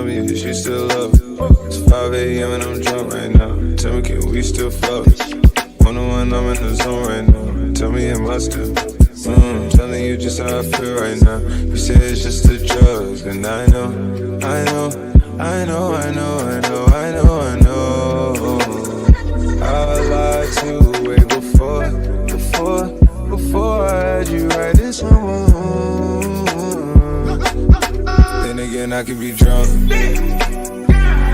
Tell me is you still up? It's 5 a.m. and I'm drunk right now. Tell me can we still fuck? 101, I'm in the zone right now. Tell me am I still? Telling you just how I feel right now. You say it's just the drugs, and I know. I lied to you way before I had you right this moment. Then again, I can be drunk.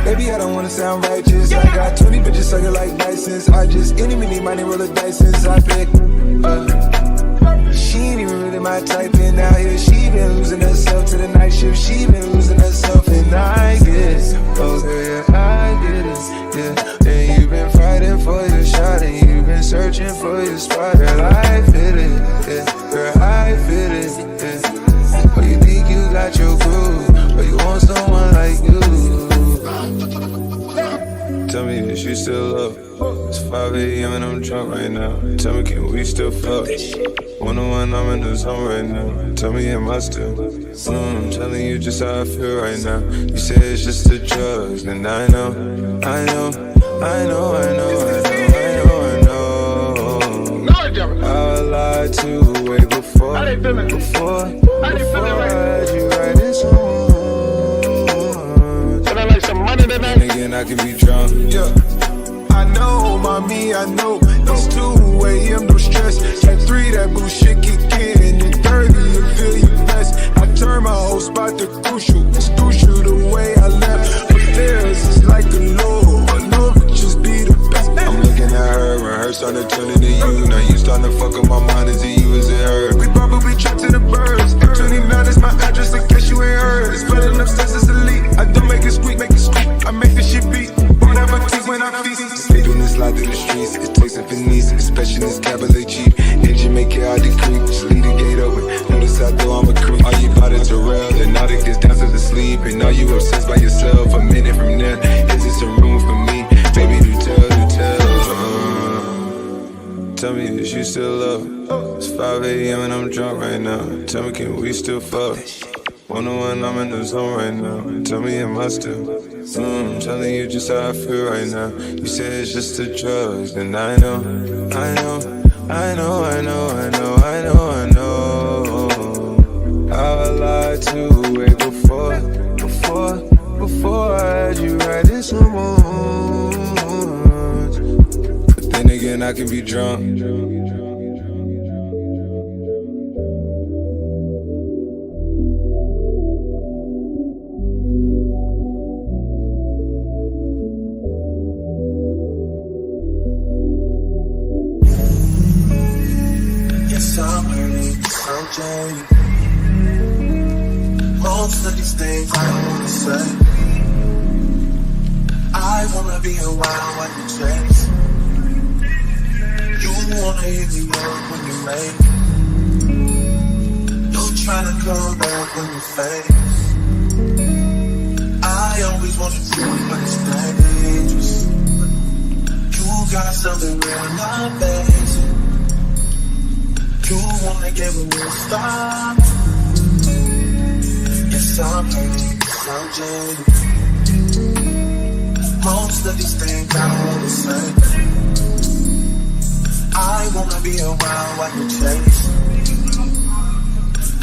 Baby, I don't wanna sound righteous. I got 20 bitches sucking like license. I just any money roll the dice since I picked. She ain't even really my type, and out here she been losing herself to the night shift. She been losing herself, and I get it. Oh yeah, I get it. Yeah, and you been fighting for your shot, and you been searching for your spot. Girl, I feel it. Yeah, girl, I feel it. Yeah. Oh, you think you got your groove, or you want someone like you? Tell me is you still up? It's 5 a.m. and I'm drunk right now. Tell me can we still fuck? 101, I'm in the zone right now. Tell me am I still? Telling you just how I feel right now. You say it's just the drugs, and I know. I lied to you way before I had you right this moment. And again, I can be drunk. Yeah, I know, mommy, I know. It's 2 a.m. no stress. At 3 that bullshit kick in, and 30 you feel your best. I turn my whole spot to crucial. It's crucial the way I left. But theirs is like a low. I know it just be the best. I'm looking at her and her starting to turn into you. Now you starting to fuck up my mind. Is it you, is it her? We probably trapped in the birds. At 29 is my address in case you ain't heard. It's better enough since it's elite. I don't make it squeak, make it squeak. I make this shit beat. Whatever teeth when I feast. Sleeping and slide through the streets. It takes a finesse, especially this cabaret cheap. Engine make it out the creep. Just leave the gate open. Notice I do I'm a creep. All you bought is a rail. And now that gets down to the sleep. And now you obsessed by yourself. A minute from there. Is this a room for me? Baby, do tell. Tell me is you still up? It's 5 a.m. and I'm drunk right now. Tell me can we still fuck? 101, I'm in the zone right now. Tell me am I still? Telling you just how I feel right now. You say it's just the drugs, and I know. I lied to you way before I had you right this moment. But then again, I can be drunk. Most of these things I don't wanna say. I wanna be around when you chase. You wanna hit me up when you make. You're trying to come back when you fade. I always wanted to, but it's dangerous. You got something real, not basic. You wanna give me a stop. Yes, I'm hurting, yes, I'm jaded. Most of these things I don't wanna say. I wanna be around while you chase.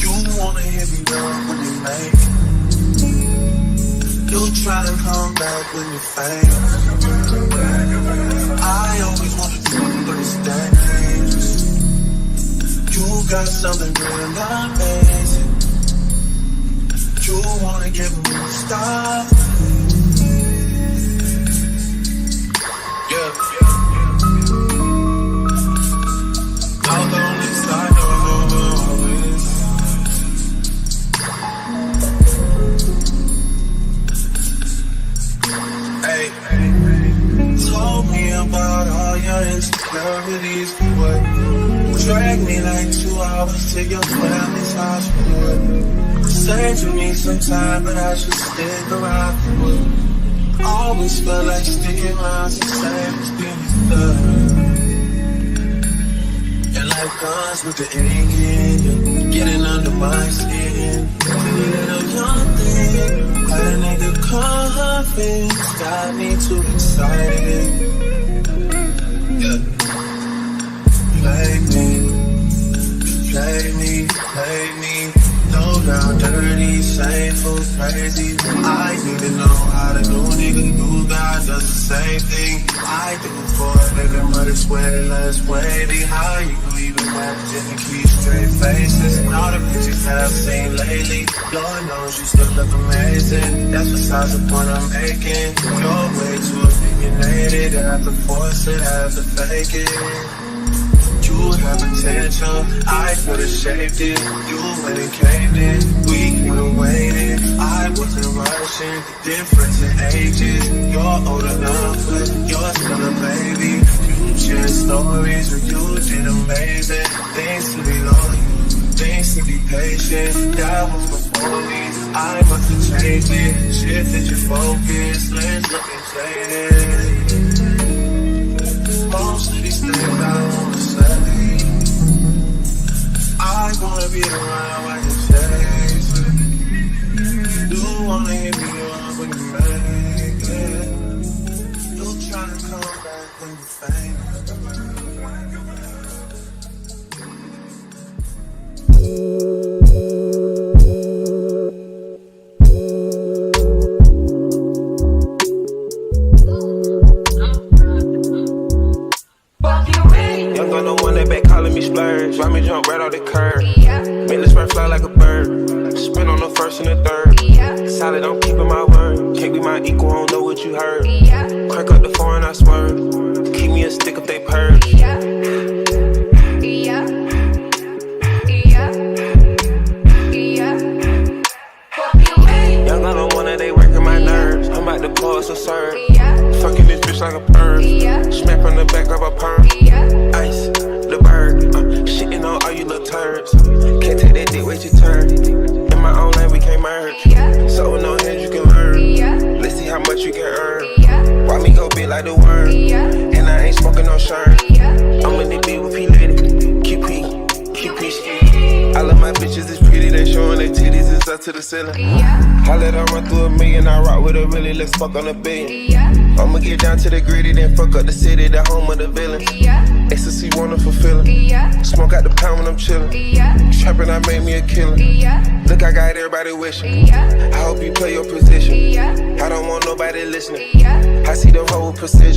You wanna hear me up when you make. You try to come back when you fade. I always wanted to, but it's dangerous. You got something real amazing. You wanna give me a stop. Yeah. Out on this side, always. Hey, told me about all your insecurities. What? Drag me like 2 hours to your family's house. Say to me sometime, but I should stick around. Always felt like sticking around, the same as being third. And like guns with the ink in you, getting under my skin. A little young thing, I got a nigga confidence, got me too excited. Yeah. Play me. Low down, dirty, shameful, crazy. I need to know how the new nigga do God does the same thing I do for a nigga, but it's way less wavy. How you even managing to keep straight faces? And all the pictures that I've seen lately, Lord knows you still look amazing. That's besides the point I'm making. You're way too opinionated, I have to force it, I have to fake it. You have potential, I could've shaped it. You went and caved in, we could've waited. I wasn't rushing, difference in ages. You're old enough, but you're still a baby. You share stories where you did amazing. Things to be loyal, things to be patient. That was before me, I must have changed it. Shifted your focus, lens looking jaded. Most of these things I wanna say, I wanna be around while you chase it. You wanna hit me up when you make it. You tryna come back when you famous. Young gun, the one that back calling me splurge. Why me jump right off the curb? Make this bird fly like a bird. Spin on the first and the third. Solid, I'm keeping my word. Can't be my equal, I don't know what you heard. Crank up the foreign, I swerve. Keep me a stick if they purge. Young gun, the one that they working my nerves. I'm about to pause and serve. Fucking this bitch like a bird. Smack from the back of a perm. Ice, the bird. Shitting on all you little turds. Can't take that dick, wait your turn. In my own lane, we can't merge. So with no hands, you can learn. Let's see how much you can earn. Why me go big like the worm? And I ain't smoking no shirt. I'm in the beat with P-Litty. QP shit. I love my bitches, it's pretty. They showing their titties, it's up to the ceiling. I let her run through a million. I rock with her really, let's fuck on a billion. I'ma get down to the gritty, then fuck up the city, the home of the villain. Ecstasy, wonderful feeling. Smoke out the pound when I'm chillin'. Trappin', I made me a killer. Look, I got everybody wishing. I hope you play your position. I don't want nobody listening. I see the whole precision.